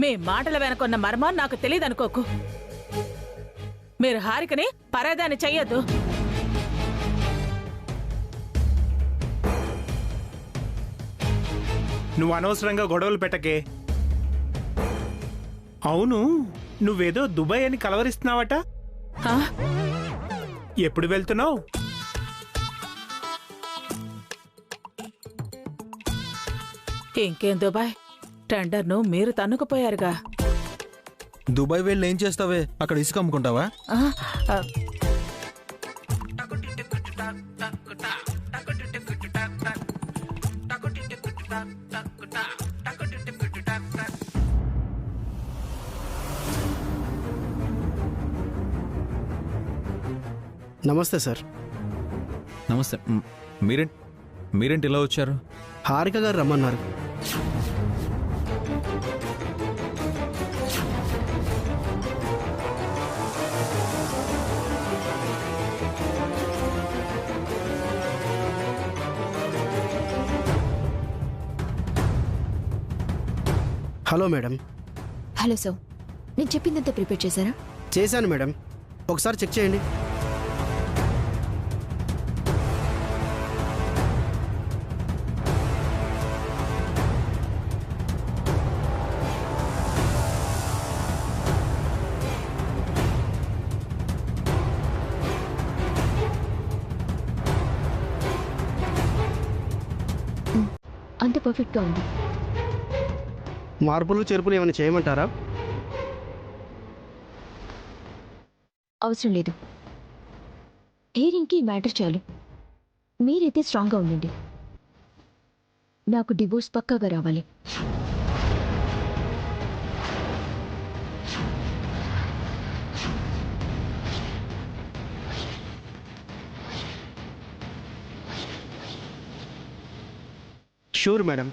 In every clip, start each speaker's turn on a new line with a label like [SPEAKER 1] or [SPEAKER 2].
[SPEAKER 1] మీ మాటల వెనకున్న మర్మం నాకు తెలియదనుకోకు. మీరు హారికని పరాదాన్ని చెయ్యొద్దు.
[SPEAKER 2] నువ్వు అనవసరంగా గొడవలు పెట్టకే. అవును, నువ్వేదో దుబాయ్ అని కలవరిస్తున్నావట. ఎప్పుడు వెళ్తున్నావు?
[SPEAKER 1] ఇంకేం దుబాయ్? టెండర్ను మీరు తన్నుకుపోయారుగా.
[SPEAKER 3] దుబాయ్ వెళ్ళి ఏం చేస్తావే? అక్కడ ఇసుక అమ్ముకుంటావా?
[SPEAKER 4] నమస్తే సార్.
[SPEAKER 3] నమస్తే. మీరేంటి ఇలా వచ్చారు?
[SPEAKER 4] హారిక గారు రమ్మన్నారు. Hello madam.
[SPEAKER 5] హలో సార్, నేను చెప్పిందంతా ప్రిపేర్ చేశారా?
[SPEAKER 4] చేశాను మేడం, ఒకసారి చెక్ చేయండి.
[SPEAKER 5] అంత పర్ఫెక్ట్గా ఉంది.
[SPEAKER 4] మార్పులు చేర్పులు ఏమైనా చేయమంటారా?
[SPEAKER 5] అవసరం లేదు. హీరింగ్కి మ్యాటర్ చాలు. మీరైతే స్ట్రాంగ్గా ఉండండి. నాకు డివోర్స్ పక్కాగా రావాలి.
[SPEAKER 4] Sure madam.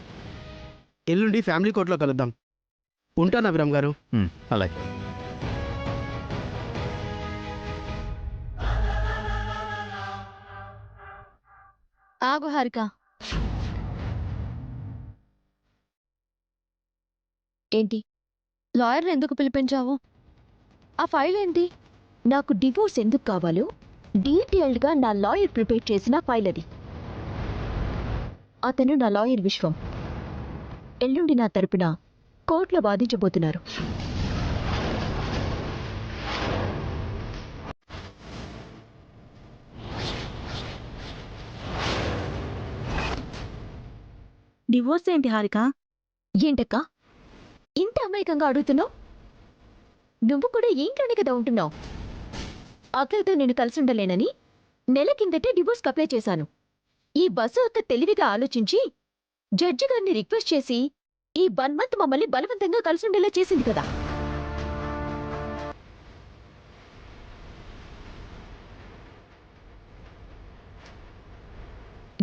[SPEAKER 4] ఎల్లుండి ఫ్యామిలీ కోర్టులో కలుద్దాం. ఉంటాను అభిరామ్ గారు.
[SPEAKER 3] అలాగే.
[SPEAKER 5] ఆగు హారిక. ఏంటి? లాయర్ని ఎందుకు పిలిపించావు? ఆ ఫైల్ ఏంటి? నాకు డివోర్స్ ఎందుకు కావాలో డీటెయిల్డ్గా నా లాయర్ ప్రిపేర్ చేసిన ఫైల్ అది. అతను నా లాయర్ విశ్వం. ఎల్లుండి నా తరపున కోర్టులో వాదించబోతున్నారు.
[SPEAKER 6] డివోర్స్ ఏంటి హారిక?
[SPEAKER 5] ఏంటక్క ఇంత అమాయకంగా అడుగుతున్నావు? నువ్వు కూడా ఏంటనే కదా ఉంటున్నావు. అక్కలతో నేను కలిసి ఉండలేనని నెల కిందటే డివోర్స్కి అప్లై చేశాను. ఈ బస్సు అక్క తెలివిగా ఆలోచించి జడ్జి గారిని రిక్వెస్ట్ చేసి ఈ 1 మంత్ మమ్మల్ని బలవంతంగా కలిసి ఉండేలా చేసింది కదా.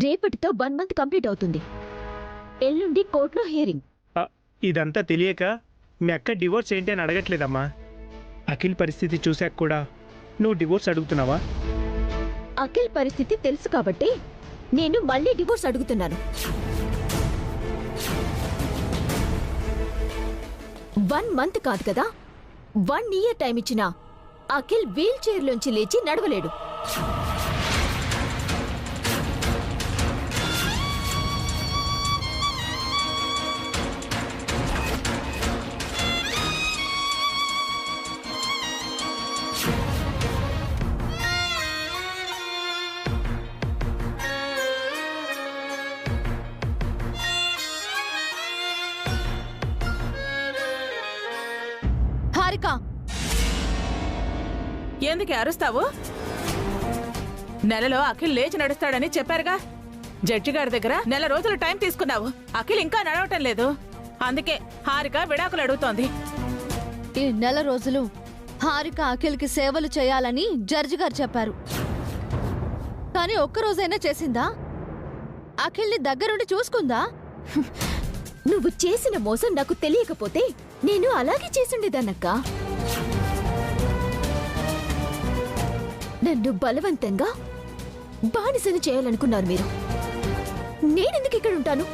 [SPEAKER 5] రేపటితో 1 మంత్ కంప్లీట్ అవుతుంది. ఎల్లుండి కోర్టులో హియరింగ్.
[SPEAKER 2] ఇదంతా తెలియక మీ అక్క డివోర్స్ ఏంటి అని అడగట్లేదమ్మా. అఖిల్ పరిస్థితి చూశాక కూడా నువ్వు డివోర్స్ అడుగుతున్నావా?
[SPEAKER 5] అఖిల్ పరిస్థితి తెలుసు కాబట్టి నేను మళ్ళీ డివోర్స్ అడుగుతున్నాను. 1 మంత్ కాదు కదా, 1 ఇయర్ టైం ఇచ్చినా అఖిల్ వీల్ చైర్లోంచి లేచి నడవలేడు. హారిక,
[SPEAKER 1] ఎందుకు అరుస్తావు? నెలలో అఖిల్ లేచి నడుస్తాడని చెప్పారుగా. జడ్జి గారి దగ్గర నెల రోజులు టైం తీసుకున్నావు. అఖిల్ ఇంకా నడవటం లేదు. అందుకే హారిక విడాకులు అడుగుతోంది.
[SPEAKER 7] ఈ నెల రోజులు హారిక అఖిల్కి సేవలు చేయాలని జడ్జి గారు చెప్పారు. కానీ ఒక్కరోజైనా చేసిందా? అఖిల్ని దగ్గరుండి చూసుకుందా?
[SPEAKER 5] నువ్వు చేసిన మోసం నాకు తెలియకపోతే నేను అలాగే చేసుండేదాన్నక్క. నన్ను బలవంతంగా బానిసని చేయాలనుకున్నారు మీరు. నేనెందుకు ఇక్కడ ఉంటాను?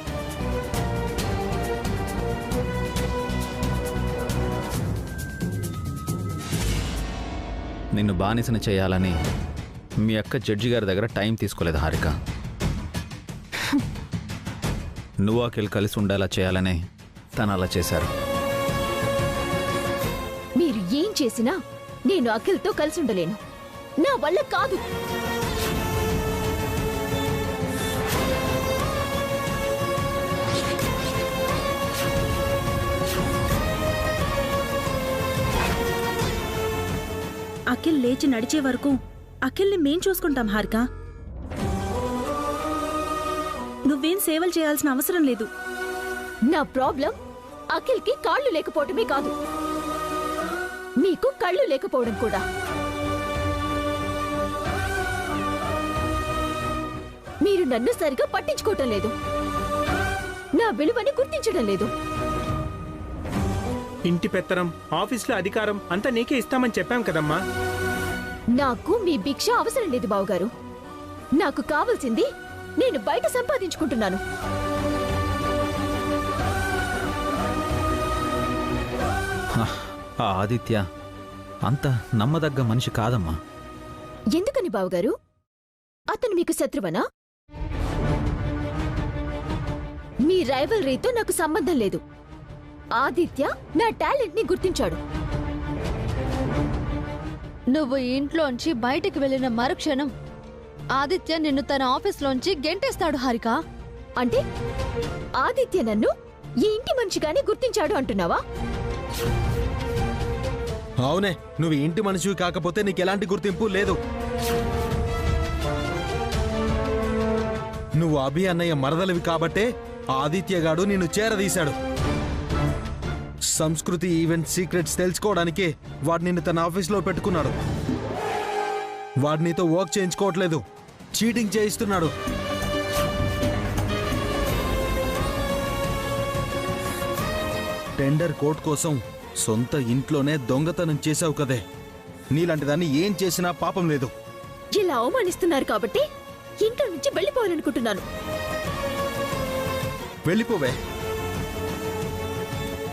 [SPEAKER 8] నిన్ను బానిసని చేయాలని మీ అక్క జడ్జి గారి దగ్గర టైం తీసుకోలేదు హారిక. నువ్వు అఖిల్ కలిసి ఉండేలా చేయాలనే తను అలా చేశారు.
[SPEAKER 5] మీరు ఏం చేసినా నేను అఖిల్తో కలిసి ఉండలేను. నా వల్ల కాదు.
[SPEAKER 6] అఖిల్ లేచి నడిచే వరకు అఖిల్ని మేం చూసుకుంటాం హారిక. నువ్వేం సేవలు చేయాల్సిన అవసరం లేదు.
[SPEAKER 5] నా ప్రాబ్లం అఖిల్కి కాళ్ళు లేకపోవడమే కాదు, మీకు కళ్ళు లేకపోవడం కూడా. మీరు నన్ను సరిగా పట్టించుకోవటం లేదు, నా విలువని గుర్తించడం లేదు.
[SPEAKER 2] ఇంటి పెత్తనం, ఆఫీస్లో అధికారం అంతా నీకే ఇస్తామని చెప్పాం కదమ్మా.
[SPEAKER 5] నాకు మీ భిక్ష అవసరం లేదు బావగారు. నాకు కావాల్సింది నేను బయట సంపాదించుకుంటున్నాను.
[SPEAKER 8] ఆ ఆదిత్య అంత నమ్మదగ్గ మనిషి కాదమ్మా.
[SPEAKER 5] ఎందుకని బావగారు? అతను మీకు శత్రువనా? మీ రైవల్రీతో నాకు సంబంధం లేదు. ఆదిత్య నా టాలెంట్ ని గుర్తించాడు.
[SPEAKER 7] నువ్వు ఇంట్లోంచి బయటికి వెళ్ళిన మరుక్షణం ఆదిత్య నిన్ను తన ఆఫీస్లోంచి గెంటేస్తాడు హారిక.
[SPEAKER 5] అంటే ఆదిత్య నన్ను ఈ ఇంటి మనిషిగానే గుర్తించాడు అంటున్నావా?
[SPEAKER 3] అవునే, నువ్వు ఇంటి మనిషివి కాకపోతే నీకు ఎలాంటి గుర్తింపు లేదు. నువ్వు అభి అన్నయ్య మరదలివి కాబట్టే ఆదిత్యగాడు నిన్ను చేరదీశాడు. సంస్కృతి ఈవెంట్ సీక్రెట్స్ తెలుసుకోవడానికే వాడు నిన్ను తన ఆఫీస్లో పెట్టుకున్నాడు. వాడు నీతో వర్క్ చేయించుకోవట్లేదు, చీటింగ్ చేయిస్తున్నాడు. టెండర్ కోర్ట్ కోసం సొంత ఇంట్లోనే దొంగతనం చేశావు కదే. నీలాంటి దాన్ని ఏం చేసినా పాపం లేదు.
[SPEAKER 5] ఇలా అవమానిస్తున్నారు కాబట్టి ఇంట్లో నుంచి వెళ్ళిపోవాలనుకుంటున్నాను.
[SPEAKER 3] వెళ్ళిపోవే,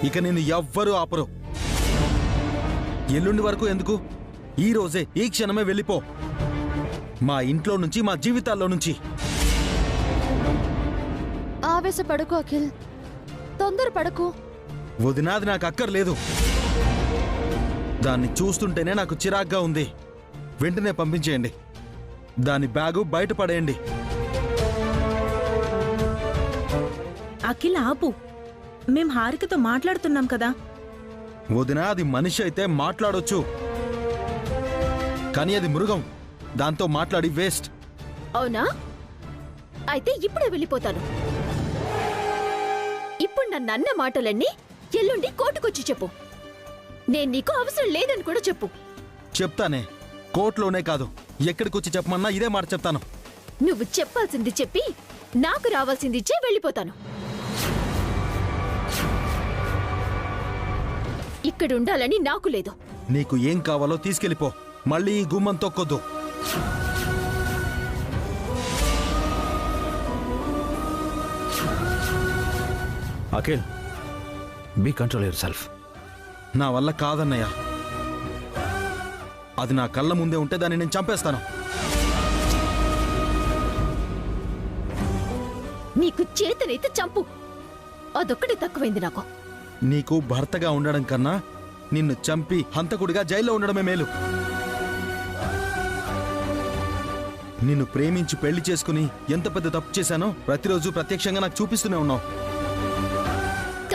[SPEAKER 3] ఇక నిన్ను ఎవ్వరూ ఆపరు. ఎల్లుండి వరకు ఎందుకు, ఈ రోజే ఈ క్షణమే వెళ్ళిపో. మా ఇంట్లో నుంచి, మా జీవితాల్లో నుంచి.
[SPEAKER 7] ఆవేశపడకు అఖిల్, తొందరపడకు.
[SPEAKER 3] వదినాది నాకు అక్కర్లేదు. దాన్ని చూస్తుంటేనే నాకు చిరాగ్గా ఉంది. వెంటనే పంపించేయండి. దాని బ్యాగు బయట పడేయండి.
[SPEAKER 6] అఖిల్ ఆపు, మేం హారికతో మాట్లాడుతున్నాం కదా.
[SPEAKER 3] వదినా అది మనిషి అయితే మాట్లాడొచ్చు, కానీ అది మృగం. దాంతో మాట్లాడి వేస్ట్.
[SPEAKER 5] అవునా? అయితే ఇప్పుడే వెళ్ళిపోతాను. ఇప్పుడు నన్ను అన్న మాటలన్నీ ఎల్లుండి కోర్టుకొచ్చి చెప్పు. నేను నీకు అవసరం లేదని కూడా చెప్పు.
[SPEAKER 3] చెప్తానే, కోర్టులోనే కాదు, ఎక్కడికొచ్చి చెప్పమన్నా ఇదే మాట చెప్తాను.
[SPEAKER 5] నువ్వు చెప్పాల్సింది చెప్పి నాకు రావాల్సింది ఇచ్చే వెళ్ళిపోతాను. ఇక్కడ ఉండాలని నాకు లేదు.
[SPEAKER 3] నీకు ఏం కావాలో తీసుకెళ్ళిపో. మళ్ళీ ఈ గుమ్మం తొక్కొద్దు.
[SPEAKER 8] Akhil, be control yourself.
[SPEAKER 3] నా వల్ల కాదన్నయ్య. అది నా కళ్ళ ముందే ఉంటే దాన్ని నేను చంపేస్తాను.
[SPEAKER 5] నీకు చేతనైతే చంపు, అదొక్కటి తక్కువైంది నాకు.
[SPEAKER 3] నీకు భర్తగా ఉండడం కన్నా నిన్ను చంపి హంతకుడిగా జైల్లో ఉండడమే మేలు. నిన్ను ప్రేమించి పెళ్లి చేసుకుని ఎంత పెద్ద తప్పు చేశానో ప్రతిరోజు ప్రత్యక్షంగా నాకు చూపిస్తూనే ఉన్నావు.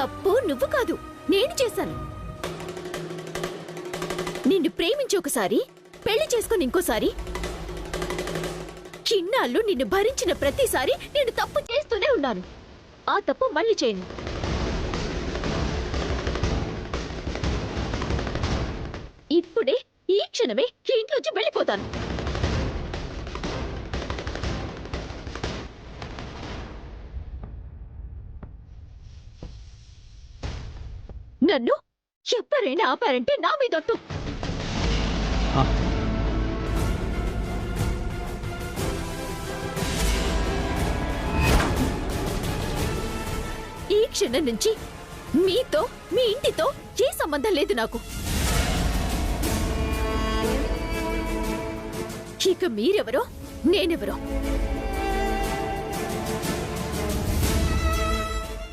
[SPEAKER 5] తప్పు నువ్వు కాదు, నేను చేశాను. నిన్ను ప్రేమించి ఒకసారి, పెళ్లి చేసుకుని ఇంకోసారి, చిన్నాళ్ళు నిన్ను భరించిన ప్రతిసారి నేను తప్పు చేస్తూనే ఉన్నాను. ఆ తప్పు మళ్ళీ చేయను. ఇప్పుడే ఈ క్షణమే ఈ ఇంట్లోంచి వెళ్ళిపోతాను. నన్ను ఎవరైనా ఆపారంటే నా మీదొట్టు. ఈ క్షణం నుంచి మీతో, మీ ఇంటితో ఏ సంబంధం లేదు నాకు. ఇక మీరెవరో నేనెవరో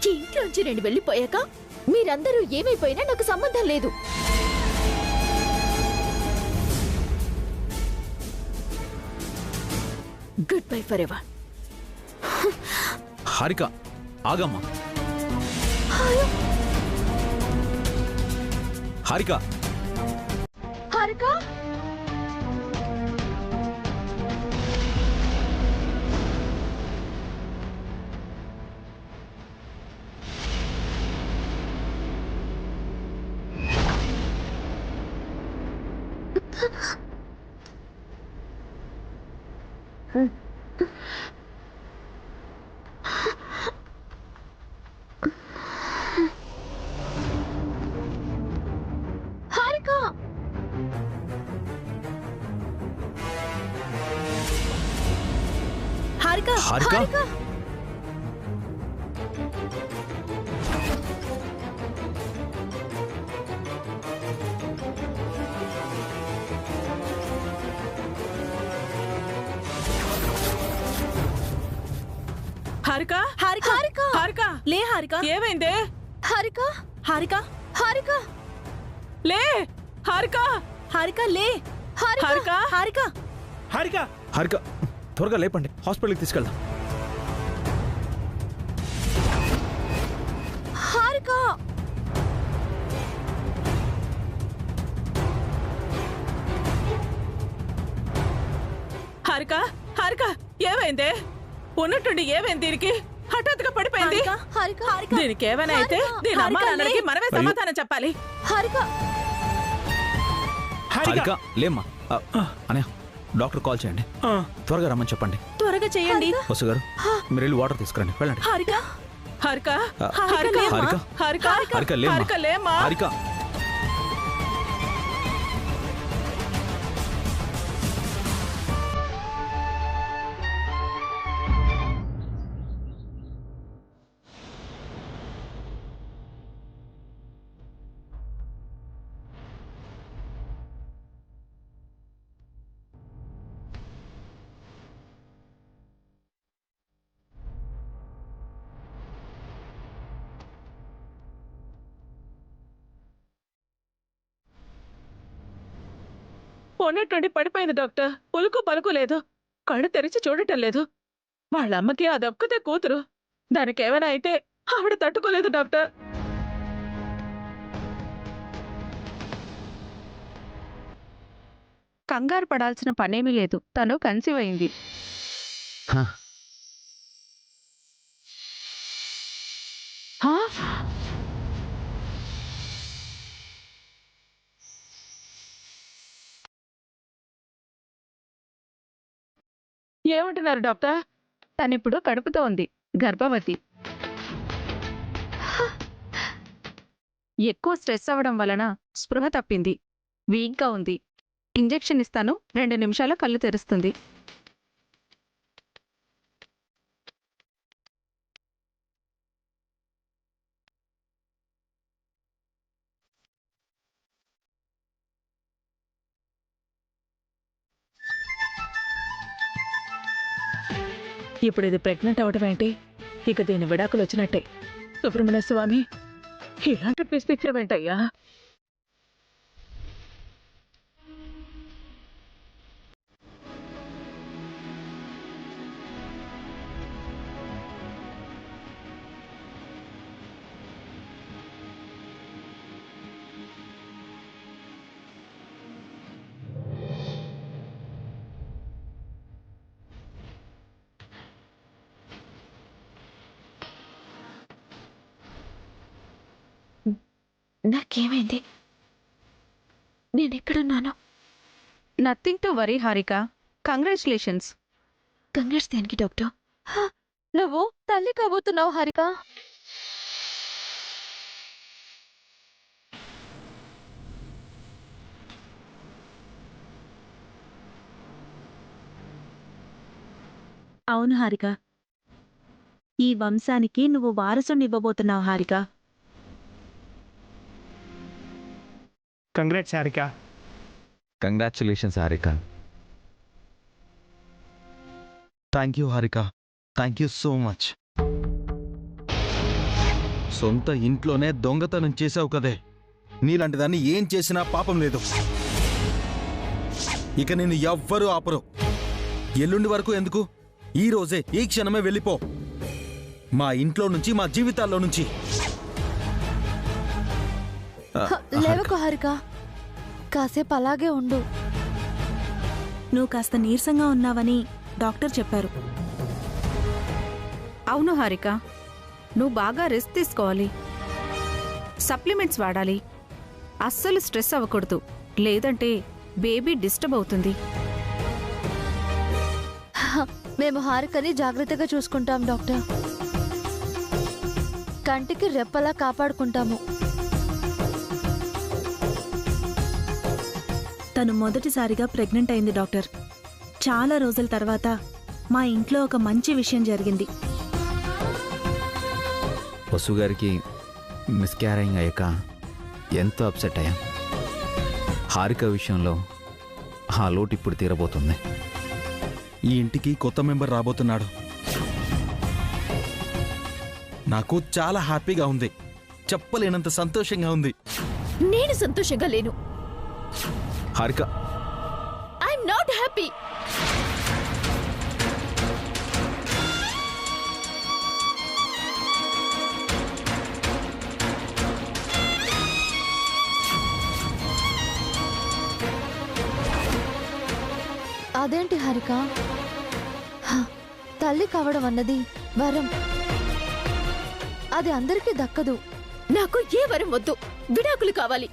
[SPEAKER 5] ఈ ఇంట్లోంచి నేను వెళ్ళిపోయాక మీరందరూ ఏమైపోయినా నాకు సంబంధం లేదు. Good bye for ever.
[SPEAKER 8] Harika ఆగమ్మా. హారిక
[SPEAKER 5] హారిక హారిక
[SPEAKER 6] హారిక
[SPEAKER 8] హారిక
[SPEAKER 1] హారిక
[SPEAKER 6] హారిక
[SPEAKER 5] హారిక
[SPEAKER 1] హారిక
[SPEAKER 6] లే హారిక
[SPEAKER 1] ఏమైందే?
[SPEAKER 5] హారిక
[SPEAKER 6] హారిక
[SPEAKER 5] హారిక
[SPEAKER 1] లే హారిక
[SPEAKER 6] హారిక లే
[SPEAKER 1] హారిక
[SPEAKER 6] హారిక
[SPEAKER 2] హారిక
[SPEAKER 8] హారిక త్వరగా లేపండి, హాస్పిటల్కి తీసుకెళ్దాం.
[SPEAKER 5] హారిక
[SPEAKER 1] హారిక హారిక ఏమైందే? ఉన్నట్టుండి ఏమైంది దీనికి? హఠాత్తుగా పడిపోయింది.
[SPEAKER 5] హారిక హారిక
[SPEAKER 1] దీనికి ఏమైనా అయితే దీని అమ్మా నాన్నలకి మనమే సమాధానం చెప్పాలి.
[SPEAKER 5] హారిక
[SPEAKER 8] హారిక లేమ్మా. అనయ్య డాక్టర్ కాల్ చేయండి, త్వరగా రమ్మని చెప్పండి.
[SPEAKER 6] త్వరగా చేయండి.
[SPEAKER 8] వసు గారు మీరు వెళ్ళి వాటర్ తీసుకురండి, వెళ్ళండి.
[SPEAKER 6] హారిక
[SPEAKER 1] హారిక
[SPEAKER 6] హారిక
[SPEAKER 8] హారిక
[SPEAKER 1] హారిక
[SPEAKER 8] హారిక లేమ్మా.
[SPEAKER 1] హారిక లేమ్మా.
[SPEAKER 8] హారిక
[SPEAKER 1] ఉన్నట్టుండి పడిపోయింది డాక్టర్. ఉలుకు పలుకు లేదు, కళ్ళు తెరిచి చూడటం లేదు. వాళ్ళ అమ్మకి అదొక్కతే కూతురు. దానికి ఏమైనా అయితే ఆవిడ తట్టుకోలేదు డాక్టర్.
[SPEAKER 9] కంగారు పడాల్సిన పనేమీ లేదు, తను కన్సీవ్ అయింది.
[SPEAKER 8] హ.
[SPEAKER 1] హా? ఏమంటున్నారు డాక్టర్?
[SPEAKER 9] తనిప్పుడు కడుపుతో ఉంది, గర్భవతి. ఎక్కువ స్ట్రెస్ అవ్వడం వలన స్పృహ తప్పింది, వీక్గా ఉంది. ఇంజెక్షన్ ఇస్తాను, 2 నిమిషాల కళ్ళు తెరుస్తుంది.
[SPEAKER 1] ఇప్పుడు ఇది ప్రెగ్నెంట్ అవడం ఏంటి? ఇక దీని విడాకులు వచ్చినట్టే. సుబ్రహ్మణ్య స్వామి, ఇలాంటి ట్విస్ట్ ఇచ్చావేంటయ్యా?
[SPEAKER 5] నాకేమైంది? నేనెక్కడున్నాను?
[SPEAKER 9] Nothing to worry Harika, congratulations.
[SPEAKER 5] Congrats దేనికి డాక్టర్?
[SPEAKER 7] నువ్వు తల్లి కాబోతున్నావు హారిక.
[SPEAKER 6] అవును హారిక, ఈ వంశానికి నువ్వు వారసుని ఇవ్వబోతున్నావు Harika.
[SPEAKER 2] Congrats Harika.
[SPEAKER 8] Congratulations Harika.
[SPEAKER 3] Thank you Harika, thank you so much. సొంత ఇంట్లోనే దొంగతనం చేసావు కదే, నీలాంటి దాన్ని ఏం చేసినా పాపం లేదు. ఇక నిన్ను ఎవ్వరూ ఆపరు. ఎల్లుండి వరకు ఎందుకు, ఈ రోజే ఈ క్షణమే వెళ్ళిపో మా ఇంట్లో నుంచి, మా జీవితాల్లో నుంచి.
[SPEAKER 7] లేవకు హారిక, కాసేపు అలాగే ఉండు.
[SPEAKER 6] నువ్వు కాస్త నీరసంగా ఉన్నావని డాక్టర్ చెప్పారు.
[SPEAKER 9] అవును హారిక, నువ్వు బాగా రెస్ట్ తీసుకోవాలి, సప్లిమెంట్స్ వాడాలి, అస్సలు స్ట్రెస్ అవ్వకూడదు, లేదంటే బేబీ డిస్టర్బ్ అవుతుంది.
[SPEAKER 7] మేము హారికని జాగ్రత్తగా చూసుకుంటాం డాక్టర్. కంటికి రెప్పలా కాపాడుకుంటాము.
[SPEAKER 6] తను మొదటిసారిగా ప్రెగ్నెంట్ అయింది డాక్టర్. చాలా రోజుల తర్వాత మా ఇంట్లో ఒక మంచి విషయం జరిగింది.
[SPEAKER 8] వసు గారికి మిస్క్యారింగ్ అయ్యాక ఎంతో అప్సెట్ అయ్యాం. హారిక విషయంలో ఆ లోటు ఇప్పుడు తీరబోతుంది.
[SPEAKER 3] ఈ ఇంటికి కొత్త మెంబర్ రాబోతున్నాడు. నాకు చాలా హ్యాపీగా ఉంది, చెప్పలేనంత సంతోషంగా ఉంది.
[SPEAKER 5] నేను సంతోషంగా లేను.
[SPEAKER 8] Harika,
[SPEAKER 5] I'm not happy.
[SPEAKER 7] అదేంటి హారిక, తల్లి కావడం అన్నది వరం, అది అందరికీ దక్కదు.
[SPEAKER 5] నాకు ఏ వరం వద్దు, విడాకులు కావాలి.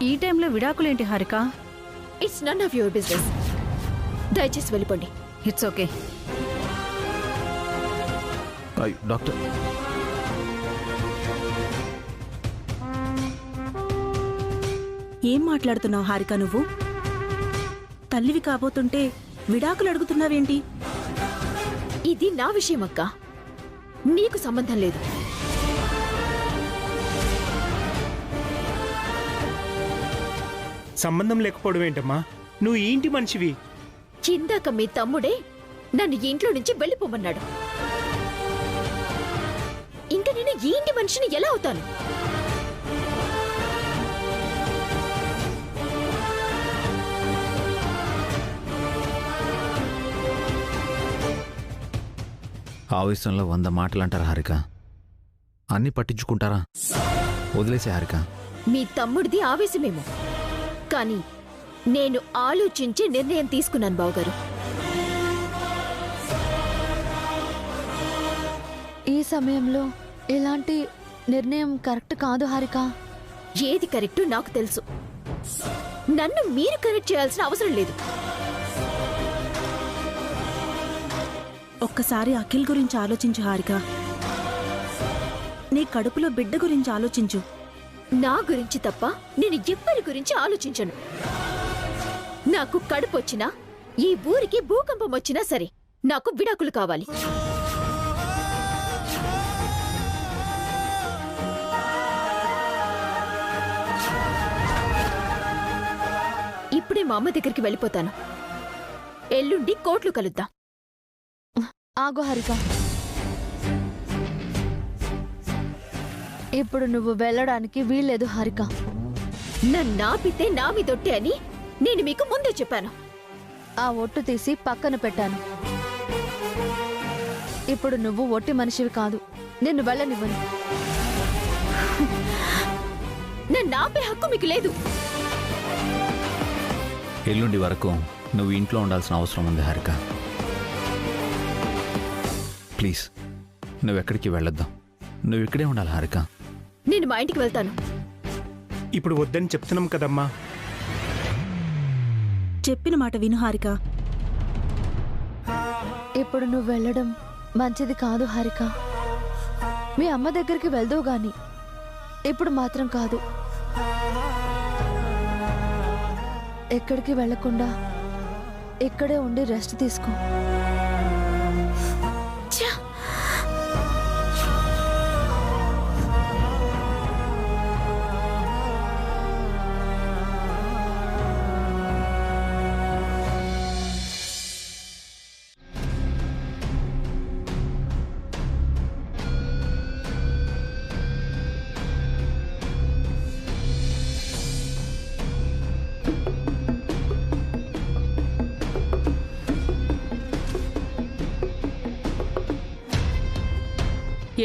[SPEAKER 9] ఈ టైంలో విడాకులేంటి హారిక?
[SPEAKER 5] It's none of your business. దయచేసి వెళ్ళిపోండి.
[SPEAKER 9] It's okay.
[SPEAKER 8] డాక్టర్,
[SPEAKER 6] ఏం మాట్లాడుతున్నావు హారిక నువ్వు? తల్లివి కాబోతుంటే విడాకులు అడుగుతున్నావేంటి?
[SPEAKER 5] ఇది నా విషయం అక్క, నీకు సంబంధం లేదు.
[SPEAKER 2] సంబంధం లేకపోవడం ఏంటమ్మా, నువ్వు ఈ ఇంటి మనిషివి.
[SPEAKER 5] ఇందాక మీ తమ్ముడే నన్ను ఈ ఇంట్లో నుంచి వెళ్ళిపోమన్నాడు. ఇంకా నేను ఈ ఇంటి మనిషిని ఎలా అవుతాను?
[SPEAKER 8] ఆవేశంలో 100 మాటలు అంటారు హారిక. అన్నీ పట్టించుకుంటారా? వదిలేసే హారిక.
[SPEAKER 5] మీ తమ్ముడిది ఆవేశమేమో, కానీ నేను ఆలోచించి నిర్ణయం తీసుకున్నాను బావగారు.
[SPEAKER 7] ఈ సమయంలో ఇలాంటి నిర్ణయం కరెక్ట్ కాదు హారిక.
[SPEAKER 5] ఏది కరెక్టో నాకు తెలుసు. నన్ను మీరు కరెక్ట్ చేయాల్సిన అవసరం లేదు.
[SPEAKER 6] ఒక్కసారి అఖిల్ గురించి ఆలోచించు హారిక. నీ కడుపులో బిడ్డ గురించి ఆలోచించు.
[SPEAKER 5] నా గురించి తప్ప నేను ఎవ్వరి గురించి ఆలోచించను. నాకు కడుపు వచ్చినా, ఈ ఊరికి భూకంపం వచ్చినా సరే, నాకు విడాకులు కావాలి. ఇప్పుడే మా అమ్మ దగ్గరికి వెళ్ళిపోతాను. ఎల్లుండి కోర్టులో కలుద్దాం.
[SPEAKER 7] ఆగు హారిక, ఇప్పుడు నువ్వు వెళ్ళడానికి వీల్లేదు హారిక.
[SPEAKER 5] నన్నాపితే నా మీదొట్టే అని నేను మీకు ముందే చెప్పాను.
[SPEAKER 7] ఆ ఒట్టు తీసి పక్కన పెట్టాను. ఇప్పుడు నువ్వు ఒట్టి మనిషివి కాదు, నిన్ను వెళ్ళనివ్వను.
[SPEAKER 5] నన్నాపే హక్కు మీకు లేదు.
[SPEAKER 8] ఎల్లుండి వరకు నువ్వు ఇంట్లో ఉండాల్సిన అవసరం ఉంది హారిక. ప్లీజ్, నువ్వెక్కడికి వెళ్ళొద్దాం. నువ్వు ఇక్కడే ఉండాలి హారిక.
[SPEAKER 5] నేను మా ఇంటికి వెళ్తాను.
[SPEAKER 2] ఇప్పుడు వద్దని చెప్తున్నాం కదమ్మా.
[SPEAKER 6] చెప్పిన మాట విను హారిక.
[SPEAKER 7] ఇప్పుడు నువ్వు వెళ్ళడం మంచిది కాదు హారిక. మీ అమ్మ దగ్గరికి వెళ్దువు గాని ఇప్పుడు మాత్రం కాదు. ఎక్కడికి వెళ్లకుండా ఇక్కడే ఉండి రెస్ట్ తీసుకో.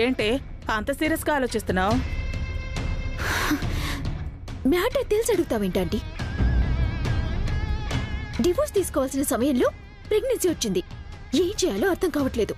[SPEAKER 1] ఏంటే అంత సీరియస్గా ఆలోచిస్తున్నావు?
[SPEAKER 5] మ్యాటర్ తెలిసి అడుగుతావేంటంటీ? డివోర్స్ తీసుకోవాల్సిన సమయంలో ప్రెగ్నెన్సీ వచ్చింది. ఏం చేయాలో అర్థం కావట్లేదు.